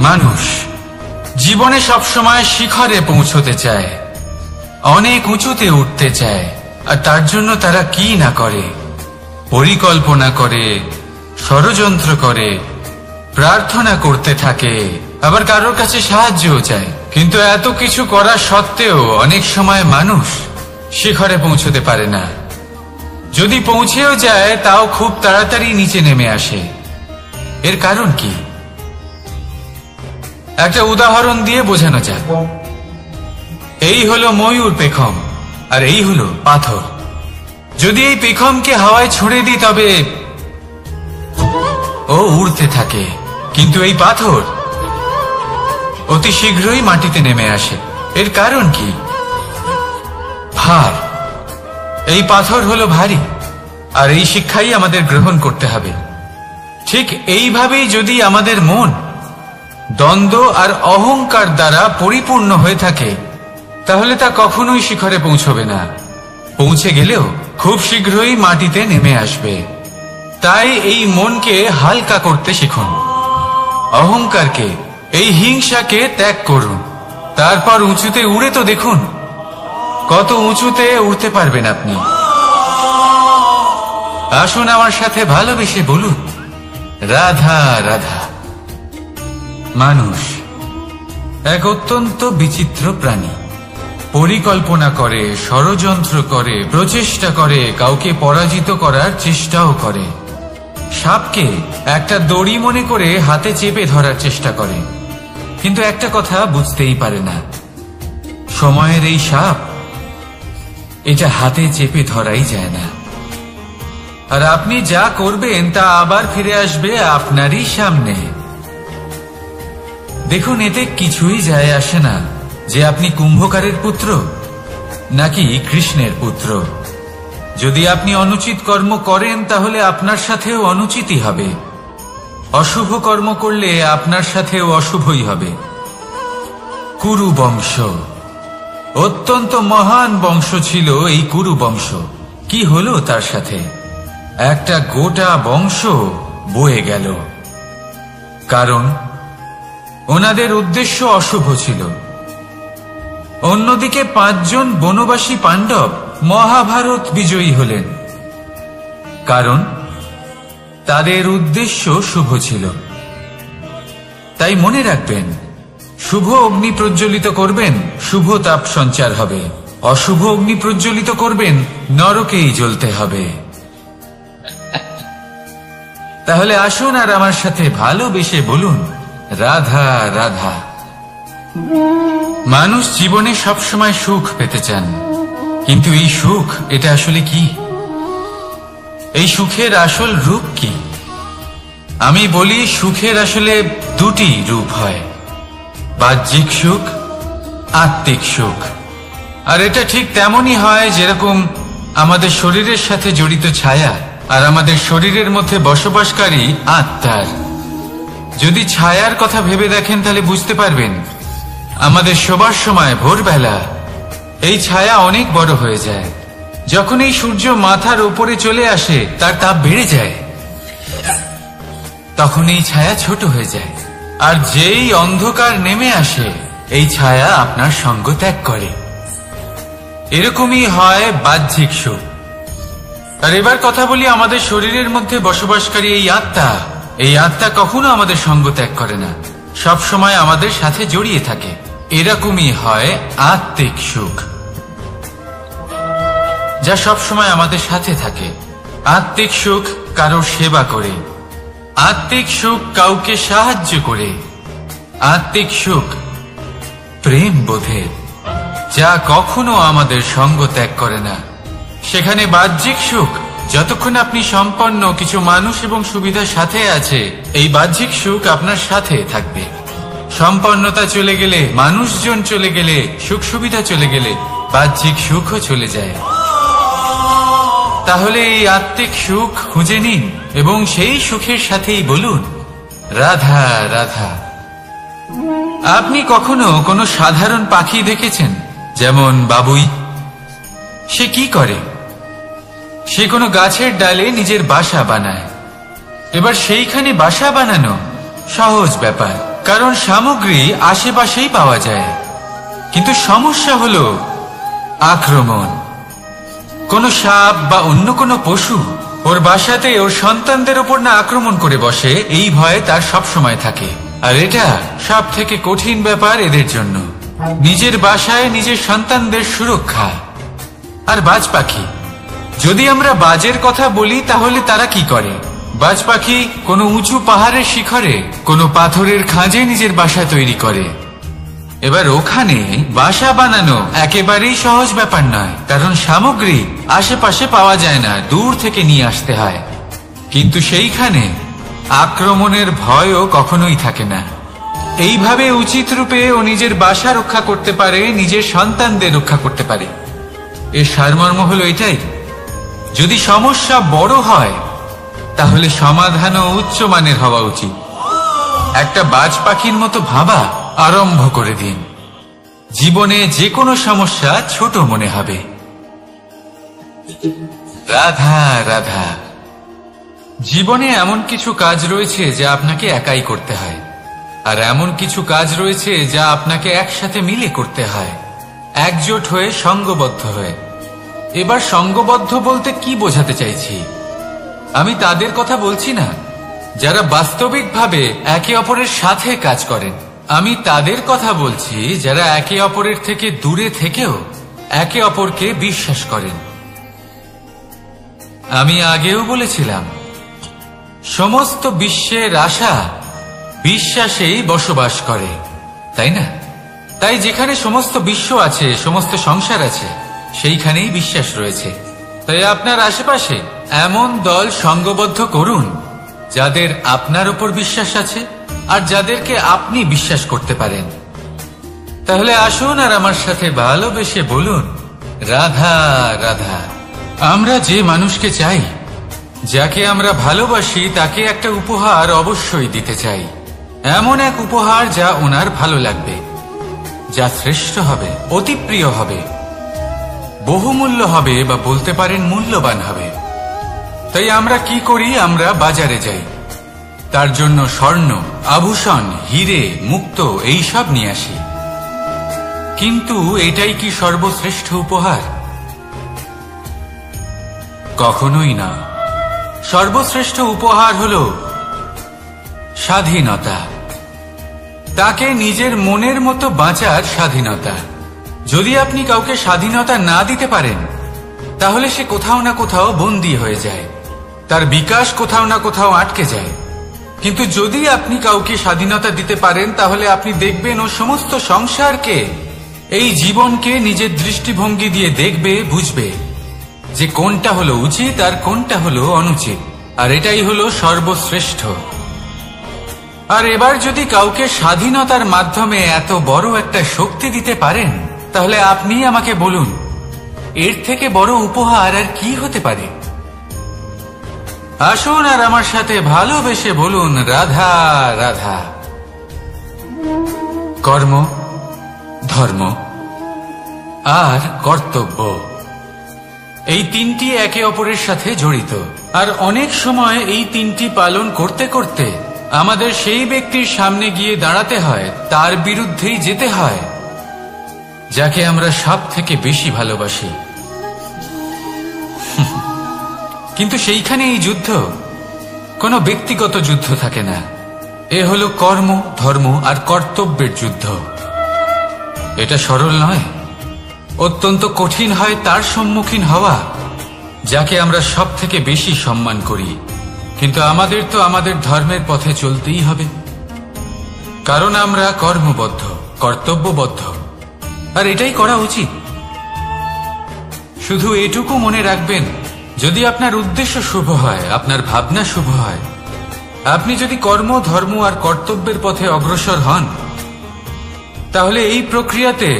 মানুষ জীবনে সবসময় শিখরে পৌঁছতে চায়, অনেক উঁচুতে উঠতে চায়, আর তার জন্য তারা কি না করে, পরিকল্পনা করে, ষড়যন্ত্র করে, প্রার্থনা করতে থাকে, আবার কারোর কাছে সাহায্যও চায়। কিন্তু এত কিছু করা সত্ত্বেও অনেক সময় মানুষ শিখরে পৌঁছতে পারে না। যদি পৌঁছেও যায় তাও খুব তাড়াতাড়ি নিচে নেমে আসে। এর কারণ কি? একটা উদাহরণ দিয়ে বোঝানো যাক। এই হলো ময়ূর পেখম, আর এই হলো পাথর। যদি এই পেখমকে হাওয়ায় ছুঁড়ে দিই তবে ও উড়তে থাকে, কিন্তু এই পাথর অতি শীঘ্রই মাটিতে নেমে আসে। এর কারণ কি? ভার। এই পাথর হলো ভারী, আর এই শিক্ষাই আমাদের গ্রহণ করতে হবে। ঠিক এইভাবেই যদি আমাদের মন দ্বন্দ্ব আর অহংকার দ্বারা পরিপূর্ণ হয়ে থাকে, তাহলে তা কখনোই শিখরে পৌঁছবে না। পৌঁছে গেলেও খুব শীঘ্রই মাটিতে নেমে আসবে। তাই এই মনকে হালকা করতে শিখুন, অহংকারকে, এই হিংসাকে ত্যাগ করুন। তারপর উঁচুতে উড়ে তো দেখুন কত উঁচুতে উড়তে পারবেন আপনি। আসুন আমার সাথে ভালোবেসে বলুন, রাধা রাধা। মানুষ এক অত্যন্ত বিচিত্র প্রাণী। পরিকল্পনা করে, ষড়যন্ত্র করে, প্রচেষ্টা করে, কাউকে পরাজিত করার চেষ্টাও করে। সাপকে একটা দড়ি মনে করে হাতে চেপে ধরার চেষ্টা করে, কিন্তু একটা কথা বুঝতেই পারে না, সময়ের এই সাপ, এটা হাতে চেপে ধরাই যায় না। আর আপনি যা করবেন তা আবার ফিরে আসবে আপনারই সামনে। দেখুন, এতে কিছুই যায় আসে না যে আপনি কুম্ভকারের পুত্র নাকি কৃষ্ণের পুত্র। যদি আপনি অনুচিত কর্ম করেন তাহলে আপনার সাথেও অনুচিতই হবে। অশুভ কর্ম করলে আপনার সাথেও অশুভই হবে। কুরু বংশ অত্যন্ত মহান বংশ ছিল। এই কুরু বংশ কি হলো তার সাথে? একটা গোটা বংশ বয়ে গেল, কারণ ওনাদের উদ্দেশ্য অশুভ ছিল। অন্যদিকে 5 জন বনবাসী পাণ্ডব মহাভারত বিজয়ী হলেন, কারণ তাদের উদ্দেশ্য শুভ ছিল। তাই মনে রাখবেন, শুভ অগ্নি প্রজ্বলিত করবেন, শুভ তাপ সঞ্চার হবে। অশুভ অগ্নি প্রজ্বলিত করবেন, নরকেই জ্বলতে হবে। তাহলে আসুন আর আমার সাথে ভালোবেসে বলুন, রাধা রাধা। মানুষ জীবনে সবসময় সুখ পেতে চান, কিন্তু এই সুখ, এটা আসলে কি? এই সুখের আসল রূপ কি? আমি বলি, সুখের আসলে 2টি রূপ হয়, বাহ্যিক সুখ, আত্মিক সুখ। আর এটা ঠিক তেমনই হয় যেরকম আমাদের শরীরের সাথে জড়িত ছায়া আর আমাদের শরীরের মধ্যে বসবাসকারী আত্মার। যদি ছায়ার কথা ভেবে দেখেন তাহলে বুঝতে পারবেন, আমাদের শোবার সময় ভোরবেলা এই ছায়া অনেক বড় হয়ে যায়। যখন এই সূর্য মাথার উপরে চলে আসে, তার তাপ বেড়ে যায়, তখন এই ছায়া ছোট হয়ে যায়। আর যেই অন্ধকার নেমে আসে, এই ছায়া আপনার সঙ্গ ত্যাগ করে। এরকমই হয় বাহ্যিক সুখ। আর এবার কথা বলি আমাদের শরীরের মধ্যে বসবাসকারী এই আত্মা। এই আত্মা কখনো আমাদের সঙ্গ ত্যাগ করে না, সব সময় আমাদের সাথে জড়িয়ে থাকে। এরকমই হয় আত্মিক সুখ, যা সব সময় আমাদের সাথে থাকে। আত্মিক সুখ কারোর সেবা করে, আত্মিক সুখ কাউকে সাহায্য করে, আত্মিক সুখ প্রেম বোধের, যা কখনো আমাদের সঙ্গ ত্যাগ করে না। সেখানে বাহ্যিক সুখ, যতক্ষণ আপনি সম্পন্ন কিছু মানুষ এবং সুবিধার সাথে আছে, এই বাহ্যিক সুখ আপনার সাথে থাকবে। সম্পন্নতা চলে গেলে, মানুষজন চলে গেলে, সুখ সুবিধা চলে গেলে, বাহ্যিক সুখও চলে যায়। তাহলে এই আত্মিক সুখ খুঁজে নিন এবং সেই সুখের সাথেই বলুন, রাধা রাধা। আপনি কখনো কোনো সাধারণ পাখি দেখেছেন? যেমন বাবুই। সে কি করে? সে কোনো গাছের ডালে নিজের বাসা বানায়। এবার সেইখানে বাসা বানানো সহজ ব্যাপার, কারণ সামগ্রী আশেপাশেই পাওয়া যায়, কিন্তু সমস্যা হলো আক্রমণ। কোনো সাপ বা অন্য কোনো পশু ওর বাসাতে ওর সন্তানদের উপর না আক্রমণ করে বসে, এই ভয়ে তার সব সময় থাকে। আর এটা সব থেকে কঠিন ব্যাপার এদের জন্য, নিজের বাসায় নিজের সন্তানদের সুরক্ষা। আর বাজ পাখি, যদি আমরা বাজের কথা বলি তাহলে তারা কি করে? বাজ পাখি কোনো উঁচু পাহাড়ের শিখরে কোনো পাথরের খাঁজে নিজের বাসা তৈরি করে। এবার ওখানে বাসা বানানো একেবারেই সহজ ব্যাপার নয়, কারণ সামগ্রী আশেপাশে পাওয়া যায় না, দূর থেকে নিয়ে আসতে হয়। কিন্তু সেইখানে আক্রমণের ভয়ও কখনোই থাকে না। এইভাবে উচিত রূপে ও নিজের বাসা রক্ষা করতে পারে, নিজের সন্তানদের রক্ষা করতে পারে। এর সারমর্ম হলো এটাই, যদি সমস্যা বড় হয় তাহলে সমাধানও উচ্চমানের হওয়া উচিত। একটা বাজ পাখির মতো ভাবা আরম্ভ করে দিন, জীবনে যে কোনো সমস্যা ছোট মনে হবে। রাধা রাধা। জীবনে এমন কিছু কাজ রয়েছে যা আপনাকে একাই করতে হয়, আর এমন কিছু কাজ রয়েছে যা আপনাকে একসাথে মিলে করতে হয়, একজোট হয়ে, সঙ্গবদ্ধ হয়ে। এবার সঙ্গবদ্ধ বলতে কি বোঝাতে চাইছি? আমি তাদের কথা বলছি না যারা বাস্তবিকভাবে একে অপরের সাথে কাজ করেন। আমি তাদের কথা বলছি যারা একে অপরের থেকে দূরে থেকেও একে অপরকে বিশ্বাস করেন। আমি আগেও বলেছিলাম, সমস্ত বিশ্বের আশা বিশ্বাসেই বসবাস করে, তাই না? তাই যেখানে সমস্ত বিশ্ব আছে, সমস্ত সংসার আছে, সেইখানেই বিশ্বাস রয়েছে। তাই আপনার আশেপাশে এমন দল সঙ্গবদ্ধ করুন যাদের আপনার উপর বিশ্বাস আছে আর যাদেরকে আপনি বিশ্বাস করতে পারেন। তাহলে আসুন আর আমার সাথে ভালোবেসে বলুন, রাধা রাধা। আমরা যে মানুষকে চাই, যাকে আমরা ভালোবাসি, তাকে একটা উপহার অবশ্যই দিতে চাই। এমন এক উপহার যা ওনার ভালো লাগবে, যা শ্রেষ্ঠ হবে, অতি প্রিয় হবে, বহুমূল্য হবে, বা বলতে পারেন মূল্যবান হবে। তাই আমরা কি করি? আমরা বাজারে যাই, তার জন্য স্বর্ণ, আভূষণ, হিরে, মুক্ত এইসব নিয়ে আসি। কিন্তু এটাই কি সর্বশ্রেষ্ঠ উপহার? কখনোই না। সর্বশ্রেষ্ঠ উপহার হলো স্বাধীনতা, তাকে নিজের মনের মতো বাঁচার স্বাধীনতা। যদি আপনি কাউকে স্বাধীনতা না দিতে পারেন, তাহলে সে কোথাও না কোথাও বন্দী হয়ে যায়, তার বিকাশ কোথাও না কোথাও আটকে যায়। কিন্তু যদি আপনি কাউকে স্বাধীনতা দিতে পারেন, তাহলে আপনি দেখবেন ও সমস্ত সংসারকে, এই জীবনকে নিজের দৃষ্টিভঙ্গি দিয়ে দেখবে, বুঝবে যে কোনটা হলো উচিত আর কোনটা হলো অনুচিত, আর এটাই হলো সর্বশ্রেষ্ঠ। আর এবার যদি কাউকে স্বাধীনতার মাধ্যমে এত বড় একটা শক্তি দিতে পারেন, তাহলে আপনি আমাকে বলুন, এর থেকে বড় উপহার আর কি হতে পারে? আসুন আর আমার সাথে ভালোবেসে বলুন, রাধা রাধা। কর্ম, ধর্ম আর কর্তব্য, এই তিনটি একে অপরের সাথে জড়িত। আর অনেক সময় এই তিনটি পালন করতে করতে আমাদের সেই ব্যক্তির সামনে গিয়ে দাঁড়াতে হয়, তার বিরুদ্ধেই যেতে হয়, যাকে আমরা সব থেকে বেশি ভালোবাসি। কিন্তু সেইখানে এই যুদ্ধ কোনো ব্যক্তিগত যুদ্ধ থাকে না, এ হলো কর্ম, ধর্ম আর কর্তব্যের যুদ্ধ। এটা সরল নয়, অত্যন্ত কঠিন হয় তার সম্মুখীন হওয়া যাকে আমরা সব থেকে বেশি সম্মান করি। কিন্তু আমাদের তো আমাদের ধর্মের পথে চলতেই হবে, কারণ আমরা কর্মবদ্ধ, কর্তব্যবদ্ধ, আর এটাই করা উচিত। শুধু এটুকু মনে রাখবেন, যদি আপনার উদ্দেশ্য শুভ হয়, আপনার ভাবনা শুভ হয়, আপনি যদি কর্ম, ধর্ম আর কর্তব্যের পথে অগ্রসর হন, তাহলে এই প্রক্রিয়াতে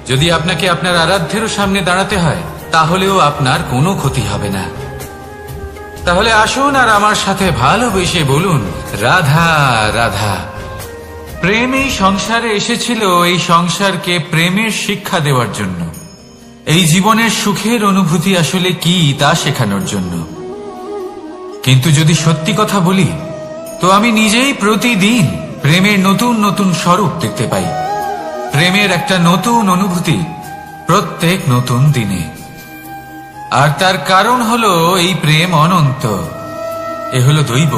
যদি আপনাকে আপনার আরাধ্যেরও সামনে দাঁড়াতে হয়, তাহলেও আপনার কোনো ক্ষতি হবে না। তাহলে আসুন আর আমার সাথে ভালোবেসে বলুন, রাধা রাধা। প্রেম এই সংসারে এসেছিল এই সংসারকে প্রেমের শিক্ষা দেওয়ার জন্য, এই জীবনের সুখের অনুভূতি আসলে কি তা শেখানোর জন্য। কিন্তু যদি সত্যি কথা বলি, তো আমি নিজেই প্রতিদিন প্রেমের নতুন নতুন স্বরূপ দেখতে পাই। প্রেমের একটা নতুন অনুভূতি প্রত্যেক নতুন দিনে। আর তার কারণ হলো এই প্রেম অনন্ত। এ হলো দৈব।